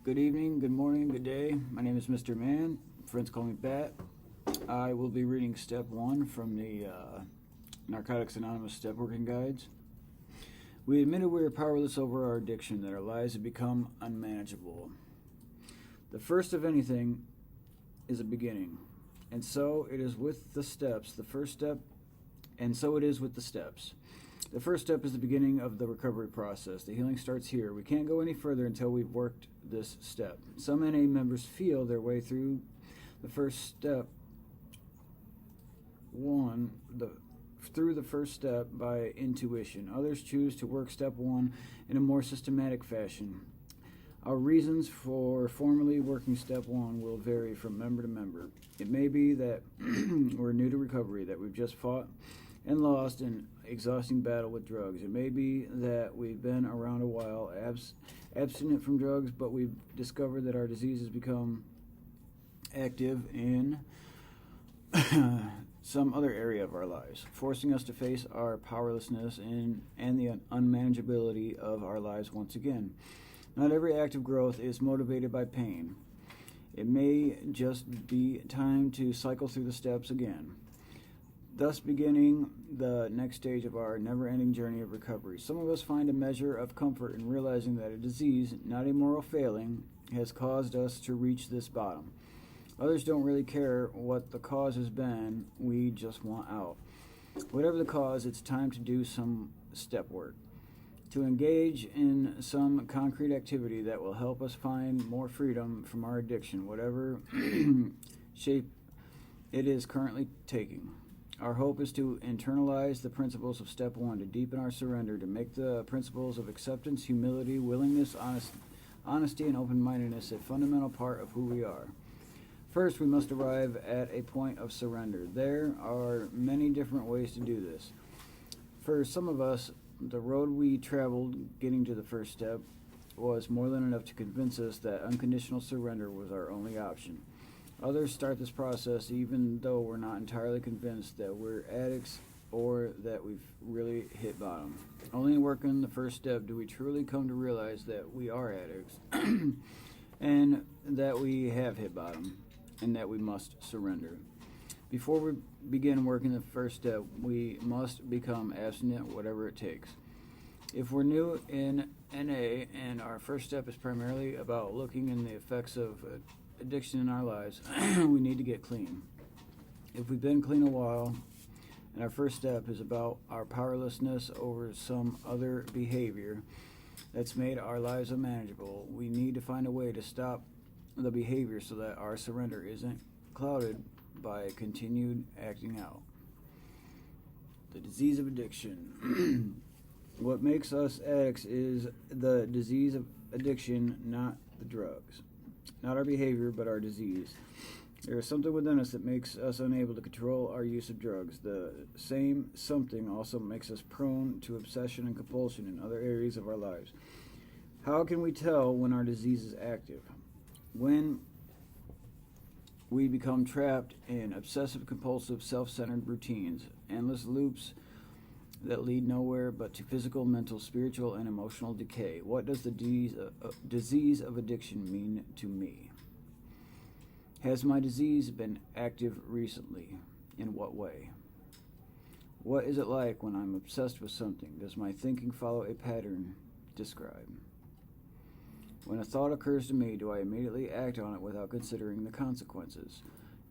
Good evening, good morning, good day. My name is Mr. Man. Friends call me Bat. I will be reading step 1 from the Narcotics Anonymous Step Working Guides. We admitted we are powerless over our addiction, that our lives have become unmanageable. The first of anything is a beginning, and so it is with the steps. The first step is the beginning of the recovery process. The healing starts here. We can't go any further until we've worked this step. Some NA members feel their way through the first step through the first step by intuition. Others choose to work step 1 in a more systematic fashion. Our reasons for formally working step 1 will vary from member to member. It may be that we're new to recovery, that we've just fought and lost an exhausting battle with drugs. It may be that we've been around a while, abstinent from drugs, but we've discovered that our disease has become active in some other area of our lives, forcing us to face our powerlessness and the unmanageability of our lives once again. Not every act of growth is motivated by pain. It may just be time to cycle through the steps again, thus beginning the next stage of our never-ending journey of recovery. Some of us find a measure of comfort in realizing that a disease, not a moral failing, has caused us to reach this bottom. Others don't really care what the cause has been, we just want out. Whatever the cause, it's time to do some step work, to engage in some concrete activity that will help us find more freedom from our addiction, whatever shape it is currently taking. Our hope is to internalize the principles of step 1, to deepen our surrender, to make the principles of acceptance, humility, willingness, honesty, and open-mindedness a fundamental part of who we are. First, we must arrive at a point of surrender. There are many different ways to do this. For some of us, the road we traveled getting to the first step was more than enough to convince us that unconditional surrender was our only option. Others start this process even though we're not entirely convinced that we're addicts or that we've really hit bottom. Only in working the first step do we truly come to realize that we are addicts and that we have hit bottom and that we must surrender. Before we begin working the first step, we must become abstinent, whatever it takes. If we're new in NA and our first step is primarily about looking in the effects of addiction in our lives, we need to get clean. If we've been clean a while and our first step is about our powerlessness over some other behavior that's made our lives unmanageable, we need to find a way to stop the behavior so that our surrender isn't clouded by continued acting out. The disease of addiction. What makes us addicts is the disease of addiction, not the drugs. Not our behavior, but our disease. There is something within us that makes us unable to control our use of drugs. The same something also makes us prone to obsession and compulsion in other areas of our lives. How can we tell when our disease is active? When we become trapped in obsessive-compulsive, self-centered routines, endless loops that lead nowhere but to physical, mental, spiritual, and emotional decay. What does the disease of addiction mean to me? Has my disease been active recently? In what way? What is it like when I'm obsessed with something? Does my thinking follow a pattern? Describe. When a thought occurs to me, do I immediately act on it without considering the consequences?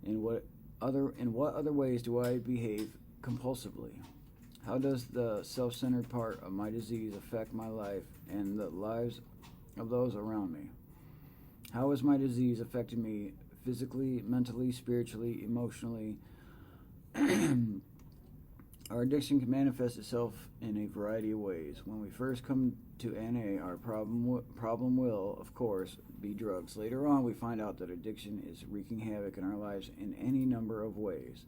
In what other ways do I behave compulsively? How does the self-centered part of my disease affect my life and the lives of those around me? How has my disease affected me physically, mentally, spiritually, emotionally? Our addiction can manifest itself in a variety of ways. When we first come to NA, our problem will, of course, be drugs. Later on, we find out that addiction is wreaking havoc in our lives in any number of ways.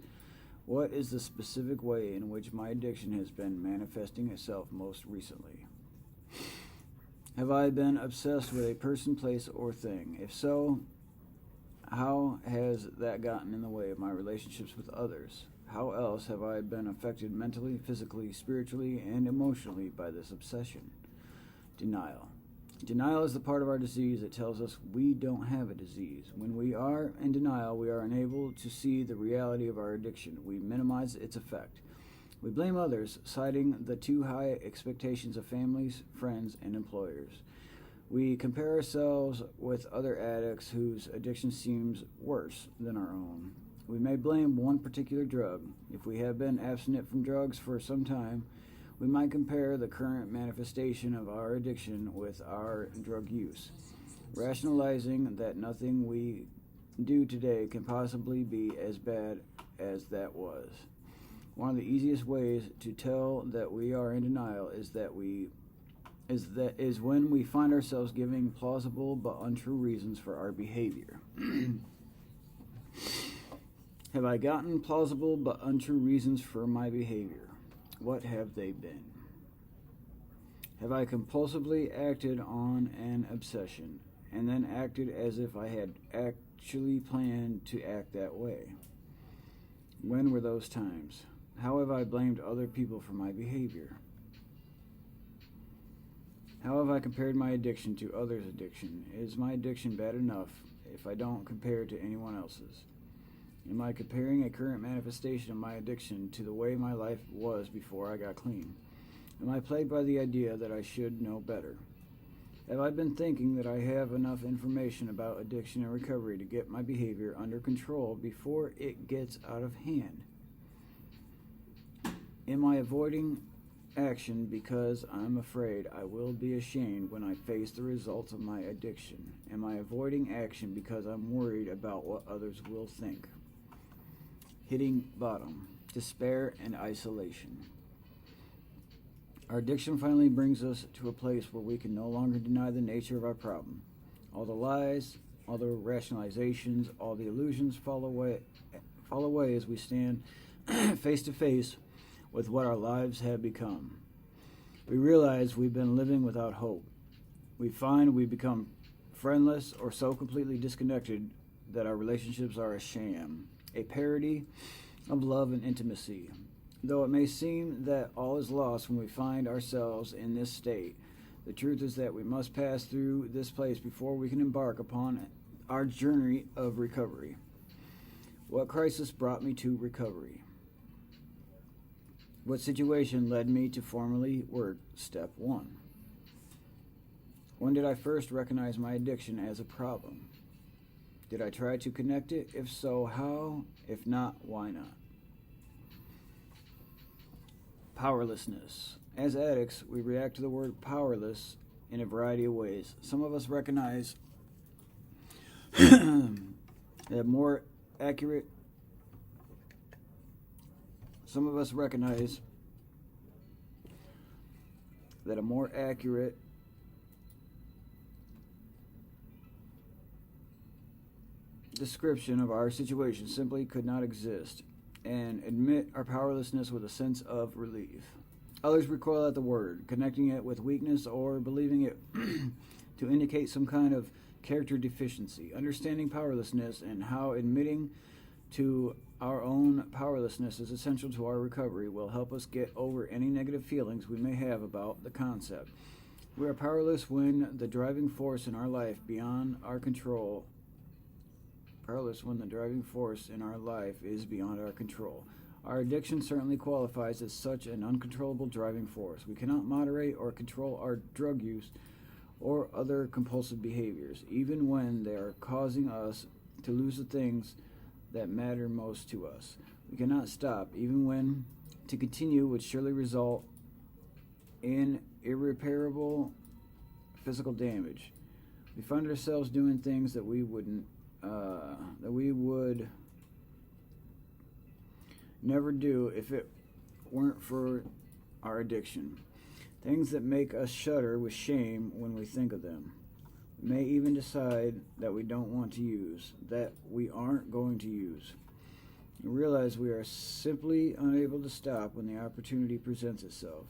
What is the specific way in which my addiction has been manifesting itself most recently? Have I been obsessed with a person, place, or thing? If so, how has that gotten in the way of my relationships with others? How else have I been affected mentally, physically, spiritually, and emotionally by this obsession? Denial. Denial is the part of our disease that tells us we don't have a disease. When we are in denial, we are unable to see the reality of our addiction. We minimize its effect. We blame others, citing the too high expectations of families, friends, and employers. We compare ourselves with other addicts whose addiction seems worse than our own. We may blame one particular drug. If we have been abstinent from drugs for some time, we might compare the current manifestation of our addiction with our drug use, rationalizing that nothing we do today can possibly be as bad as that was. One of the easiest ways to tell that we are in denial is when we find ourselves giving plausible but untrue reasons for our behavior. Have I gotten plausible but untrue reasons for my behavior? What have they been? Have I compulsively acted on an obsession and then acted as if I had actually planned to act that way? When were those times? How have I blamed other people for my behavior? How have I compared my addiction to others' addiction? Is my addiction bad enough if I don't compare it to anyone else's? Am I comparing a current manifestation of my addiction to the way my life was before I got clean? Am I plagued by the idea that I should know better? Have I been thinking that I have enough information about addiction and recovery to get my behavior under control before it gets out of hand? Am I avoiding action because I'm afraid I will be ashamed when I face the results of my addiction? Am I avoiding action because I'm worried about what others will think? Hitting bottom, despair, and isolation. Our addiction finally brings us to a place where we can no longer deny the nature of our problem. All the lies, all the rationalizations, all the illusions fall away as we stand face to face with what our lives have become. We realize we've been living without hope. We find we become friendless or so completely disconnected that our relationships are a sham, a parody of love and intimacy. Though it may seem that all is lost when we find ourselves in this state, the truth is that we must pass through this place before we can embark upon our journey of recovery. What crisis brought me to recovery? What situation led me to formally work step 1? When did I first recognize my addiction as a problem? Did I try to connect it? If so, how? If not, why not? Powerlessness. As addicts, we react to the word powerless in a variety of ways. Some of us recognize that a more accurate description of our situation simply could not exist, and admit our powerlessness with a sense of relief. Others recoil at the word, connecting it with weakness or believing it to indicate some kind of character deficiency. Understanding powerlessness and how admitting to our own powerlessness is essential to our recovery will help us get over any negative feelings we may have about the concept. We are powerless when the driving force in our life beyond our control is beyond our control. Our addiction certainly qualifies as such an uncontrollable driving force. We cannot moderate or control our drug use or other compulsive behaviors, even when they are causing us to lose the things that matter most to us. We cannot stop, even when to continue would surely result in irreparable physical damage. We find ourselves doing things that we would never do if it weren't for our addiction. Things that make us shudder with shame when we think of them. We may even decide that we don't want to use, that we aren't going to use. We realize we are simply unable to stop when the opportunity presents itself.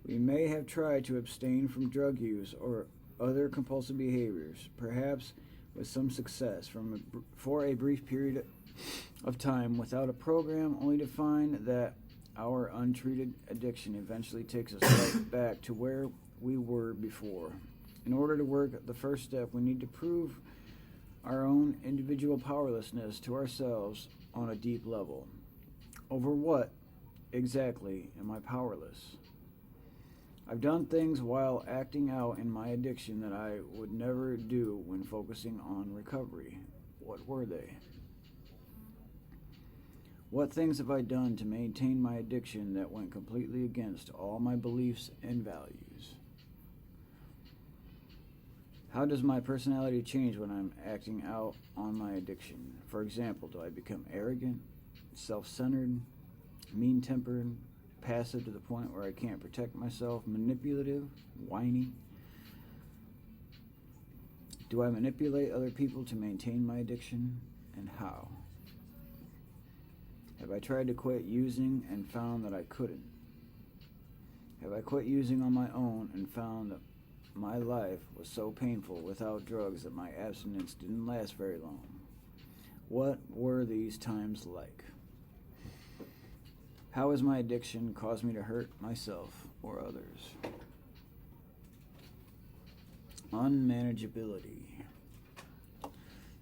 We may have tried to abstain from drug use or other compulsive behaviors, perhaps with some success for a brief period of time without a program, only to find that our untreated addiction eventually takes us right back to where we were before. In order to work the first step, we need to prove our own individual powerlessness to ourselves on a deep level. Over what exactly am I powerless? I've done things while acting out in my addiction that I would never do when focusing on recovery. What were they? What things have I done to maintain my addiction that went completely against all my beliefs and values? How does my personality change when I'm acting out on my addiction? For example, do I become arrogant, self-centered, mean-tempered, passive to the point where I can't protect myself, manipulative, whiny? Do I manipulate other people to maintain my addiction, and how? Have I tried to quit using and found that I couldn't? Have I quit using on my own and found that my life was so painful without drugs that my abstinence didn't last very long? What were these times like? How has my addiction caused me to hurt myself or others? Unmanageability.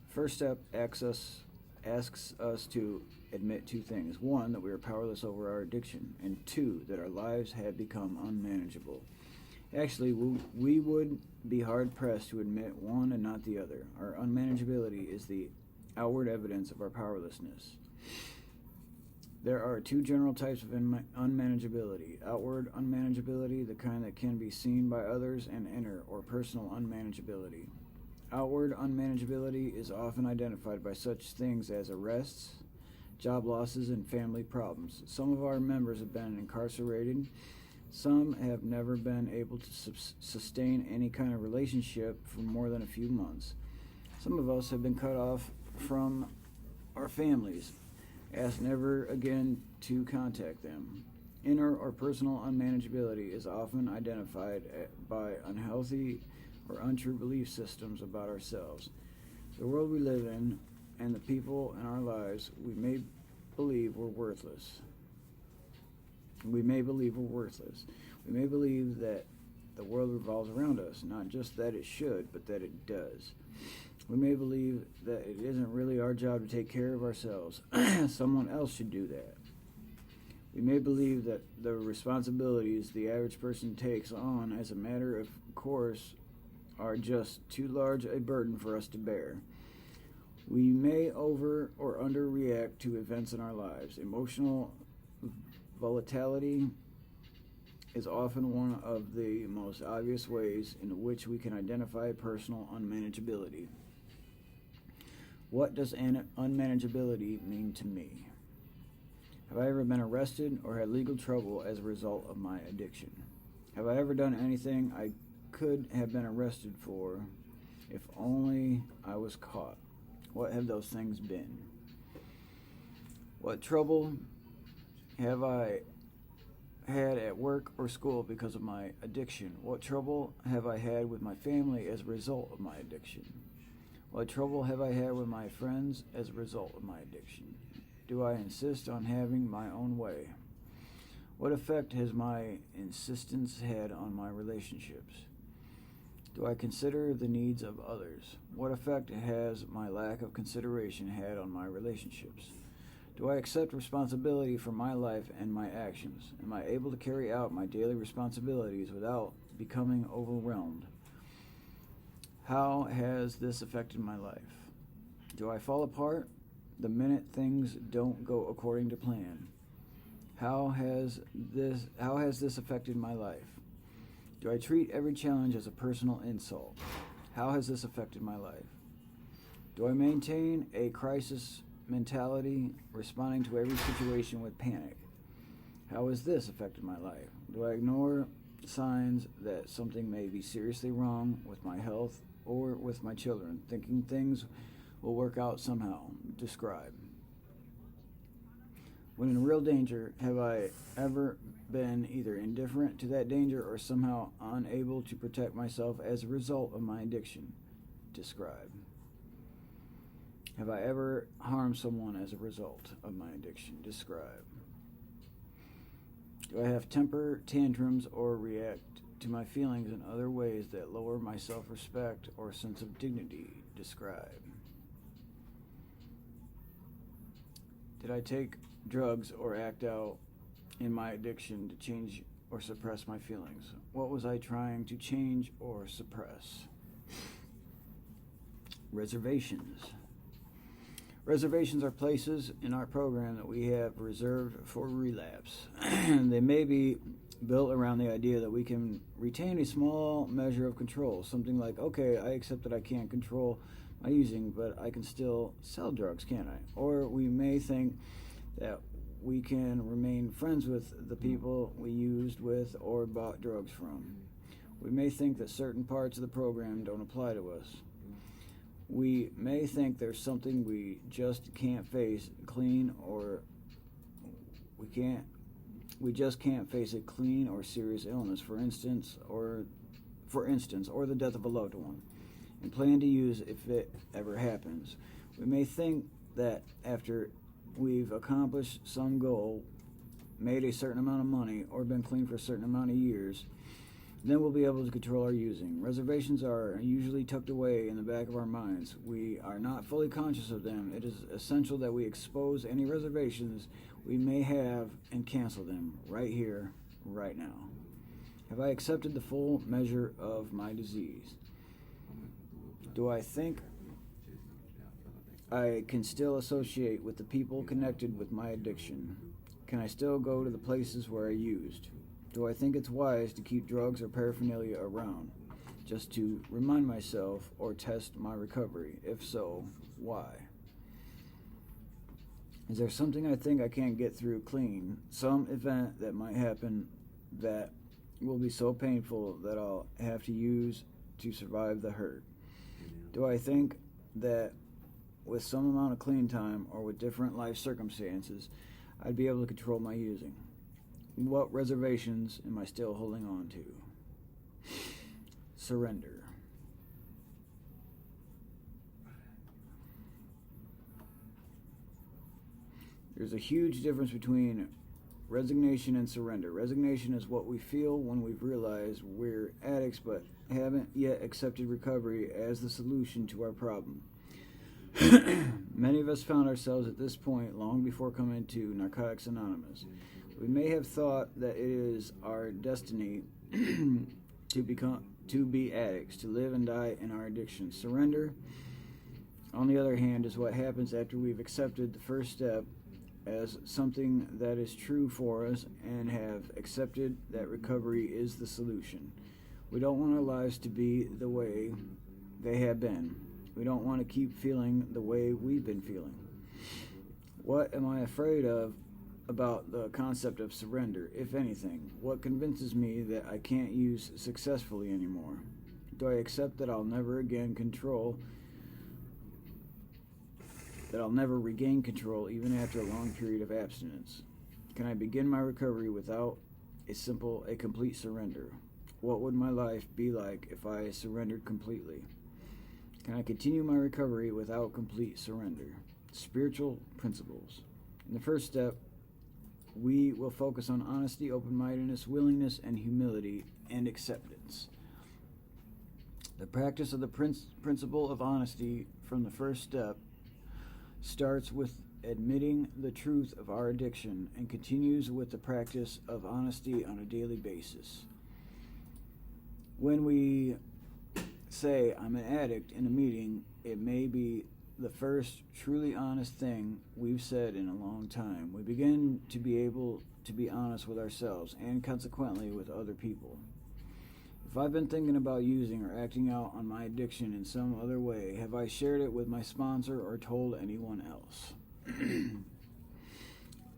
First step asks us to admit two things. One, that we are powerless over our addiction, and two, that our lives have become unmanageable. Actually, we would be hard-pressed to admit one and not the other. Our unmanageability is the outward evidence of our powerlessness. There are two general types of unmanageability. Outward unmanageability, the kind that can be seen by others, and inner or personal unmanageability. Outward unmanageability is often identified by such things as arrests, job losses, and family problems. Some of our members have been incarcerated. Some have never been able to sustain any kind of relationship for more than a few months. Some of us have been cut off from our families, asked never again to contact them. Inner or personal unmanageability is often identified by unhealthy or untrue belief systems about ourselves, the world we live in, and the people in our lives we may believe we're worthless. We may believe we're worthless. We may believe that the world revolves around us, not just that it should, but that it does. We may believe that it isn't really our job to take care of ourselves. Someone else should do that. We may believe that the responsibilities the average person takes on as a matter of course are just too large a burden for us to bear. We may over or underreact to events in our lives. Emotional volatility is often one of the most obvious ways in which we can identify personal unmanageability. What does unmanageability mean to me? Have I ever been arrested or had legal trouble as a result of my addiction? Have I ever done anything I could have been arrested for if only I was caught? What have those things been? What trouble have I had at work or school because of my addiction? What trouble have I had with my family as a result of my addiction? What trouble have I had with my friends as a result of my addiction? Do I insist on having my own way? What effect has my insistence had on my relationships? Do I consider the needs of others? What effect has my lack of consideration had on my relationships? Do I accept responsibility for my life and my actions? Am I able to carry out my daily responsibilities without becoming overwhelmed? How has this affected my life? Do I fall apart the minute things don't go according to plan? How has this affected my life? Do I treat every challenge as a personal insult? How has this affected my life? Do I maintain a crisis mentality, responding to every situation with panic? How has this affected my life? Do I ignore signs that something may be seriously wrong with my health or with my children, thinking things will work out somehow? Describe. When in real danger, have I ever been either indifferent to that danger or somehow unable to protect myself as a result of my addiction? Describe. Have I ever harmed someone as a result of my addiction? Describe. Do I have temper tantrums or react to my feelings in other ways that lower my self-respect or sense of dignity. Describe. Did I take drugs or act out in my addiction to change or suppress my feelings? What was I trying to change or suppress? Reservations. Reservations are places in our program that we have reserved for relapse. They may be built around the idea that we can retain a small measure of control. Something like, okay, I accept that I can't control my using, but I can still sell drugs, can't I? Or we may think that we can remain friends with the people we used with or bought drugs from. We may think that certain parts of the program don't apply to us. We may think there's something we just can't face clean, or we just can't face a clean or serious illness, for instance, or the death of a loved one, and plan to use if it ever happens. We may think that after we've accomplished some goal, made a certain amount of money, or been clean for a certain amount of years, then we'll be able to control our using. Reservations are usually tucked away in the back of our minds. We are not fully conscious of them. It is essential that we expose any reservations we may have and cancel them right here, right now. Have I accepted the full measure of my disease? Do I think I can still associate with the people connected with my addiction? Can I still go to the places where I used? Do I think it's wise to keep drugs or paraphernalia around, just to remind myself or test my recovery? If so, why? Is there something I think I can't get through clean? Some event that might happen that will be so painful that I'll have to use to survive the hurt? Do I think that with some amount of clean time or with different life circumstances, I'd be able to control my using? What reservations am I still holding on to? Surrender. There's a huge difference between resignation and surrender. Resignation is what we feel when we've realized we're addicts but haven't yet accepted recovery as the solution to our problem. Many of us found ourselves at this point long before coming to Narcotics Anonymous. We may have thought that it is our destiny to be addicts, to live and die in our addiction. Surrender, on the other hand, is what happens after we've accepted the first step as something that is true for us and have accepted that recovery is the solution. We don't want our lives to be the way they have been. We don't want to keep feeling the way we've been feeling. What am I afraid of about the concept of surrender, if anything? What convinces me that I can't use successfully anymore? Do I accept that I'll never regain control even after a long period of abstinence? Can I begin my recovery without a complete surrender? What would my life be like if I surrendered completely? Can I continue my recovery without complete surrender? Spiritual principles. In the first step, we will focus on honesty, open-mindedness, willingness, and humility, and acceptance. The practice of the principle of honesty from the first step starts with admitting the truth of our addiction and continues with the practice of honesty on a daily basis. When we say, I'm an addict in a meeting, it may be the first truly honest thing we've said in a long time. We begin to be able to be honest with ourselves and consequently with other people. If I've been thinking about using or acting out on my addiction in some other way, have I shared it with my sponsor or told anyone else?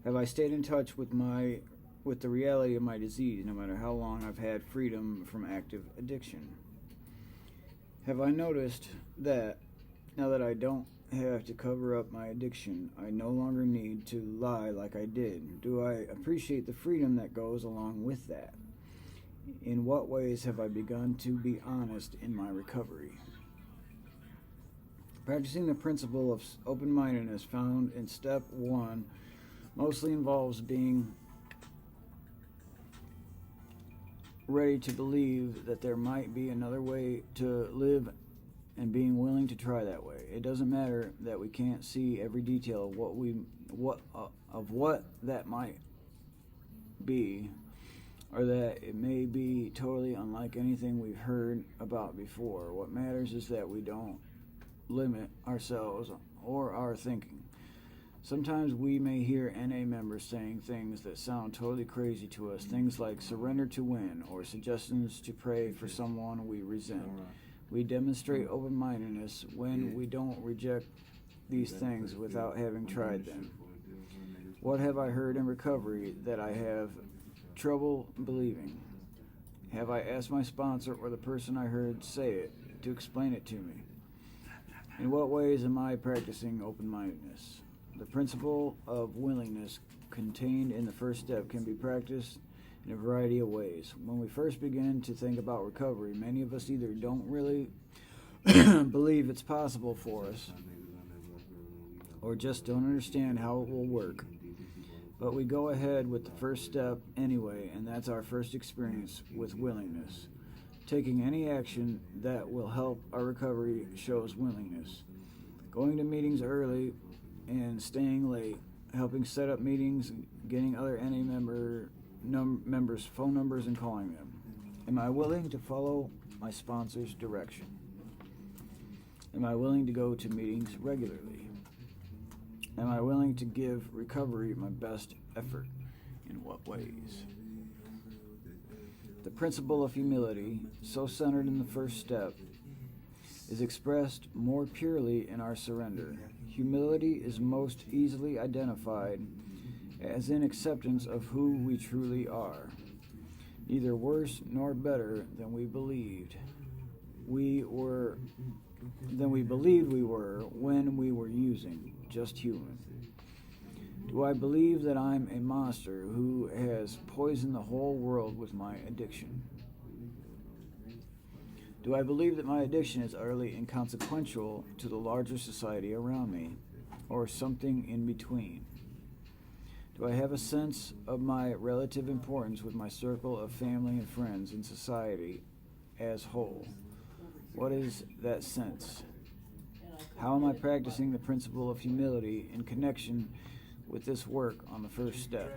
Have I stayed in touch with the reality of my disease, no matter how long I've had freedom from active addiction? Have I noticed that now that I don't have to cover up my addiction, I no longer need to lie like I did? Do I appreciate the freedom that goes along with that? In what ways have I begun to be honest in my recovery? Practicing the principle of open-mindedness found in step 1 mostly involves being ready to believe that there might be another way to live and being willing to try that way. It doesn't matter that we can't see every detail of what that might be, or that it may be totally unlike anything we've heard about before. What matters is that we don't limit ourselves or our thinking. Sometimes we may hear NA members saying things that sound totally crazy to us, things like surrender to win or suggestions to pray for someone we resent. We demonstrate open-mindedness when we don't reject these things without having tried them. What have I heard in recovery that I have trouble believing? Have I asked my sponsor or the person I heard say it to explain it to me? In what ways am I practicing open-mindedness? The principle of willingness contained in the first step can be practiced in a variety of ways. When we first begin to think about recovery, many of us either don't really believe it's possible for us or just don't understand how it will work. But we go ahead with the first step anyway, and that's our first experience with willingness. Taking any action that will help our recovery shows willingness. Going to meetings early and staying late, helping set up meetings, getting other NA members' phone numbers and calling them. Am I willing to follow my sponsor's direction? Am I willing to go to meetings regularly? Am I willing to give recovery my best effort? In what ways? The principle of humility, so centered in the first step, is expressed more purely in our surrender. Humility is most easily identified as in acceptance of who we truly are, neither worse nor better than we believed we were when we were using, just human. Do I believe that I'm a monster who has poisoned the whole world with my addiction? Do I believe that my addiction is utterly inconsequential to the larger society around me, or something in between? Do I have a sense of my relative importance with my circle of family and friends in society as whole? What is that sense? How am I practicing the principle of humility in connection with this work on the first step?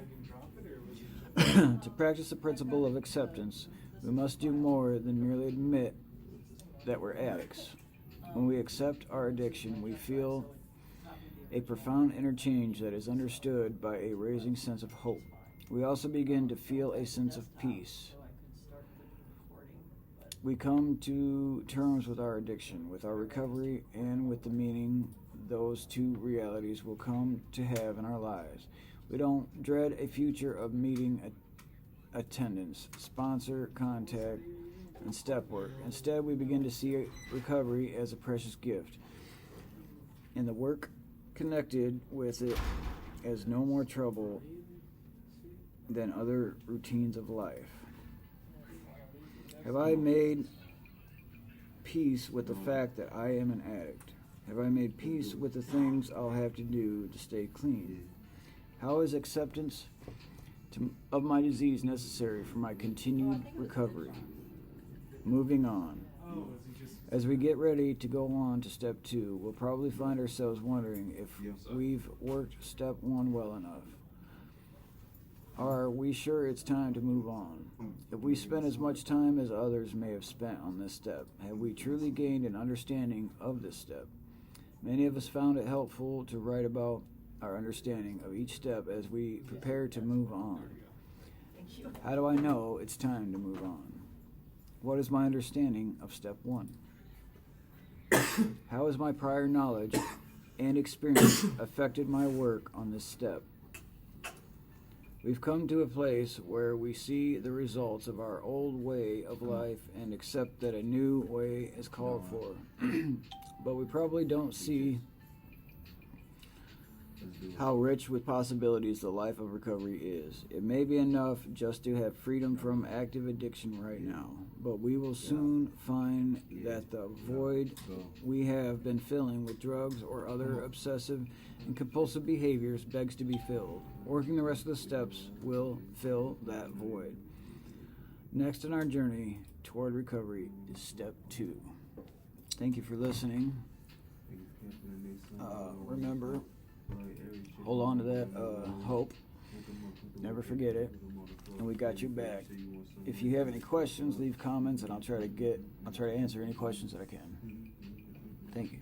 To practice the principle of acceptance, we must do more than merely admit that we're addicts. When we accept our addiction, we feel a profound inner change that is understood by a raising sense of hope. We also begin to feel a sense of peace. We come to terms with our addiction, with our recovery, and with the meaning those two realities will come to have in our lives. We don't dread a future of meeting attendance, sponsor contact, and step work. Instead, we begin to see recovery as a precious gift, and the work connected with it as no more trouble than other routines of life. Have I made peace with the fact that I am an addict? Have I made peace with the things I'll have to do to stay clean? How is acceptance of my disease necessary for my continued recovery? Moving on. As we get ready to go on to step 2, we'll probably find ourselves wondering if we've worked step 1 well enough. Are we sure it's time to move on? If we spent as much time as others may have spent on this step, have we truly gained an understanding of this step? Many of us found it helpful to write about our understanding of each step as we prepare to move on. How do I know it's time to move on? What is my understanding of step 1? How has my prior knowledge and experience affected my work on this step? We've come to a place where we see the results of our old way of life and accept that a new way is called for. But we probably don't see how rich with possibilities the life of recovery is. It may be enough just to have freedom from active addiction right now, but we will soon find that the void we have been filling with drugs or other obsessive and compulsive behaviors begs to be filled. Working the rest of the steps will fill that void. Next in our journey toward recovery is step 2. Thank you for listening. Remember, hold on to that hope. Never forget it. And we got you back. If you have any questions, leave comments, and I'll try to answer any questions that I can. Thank you.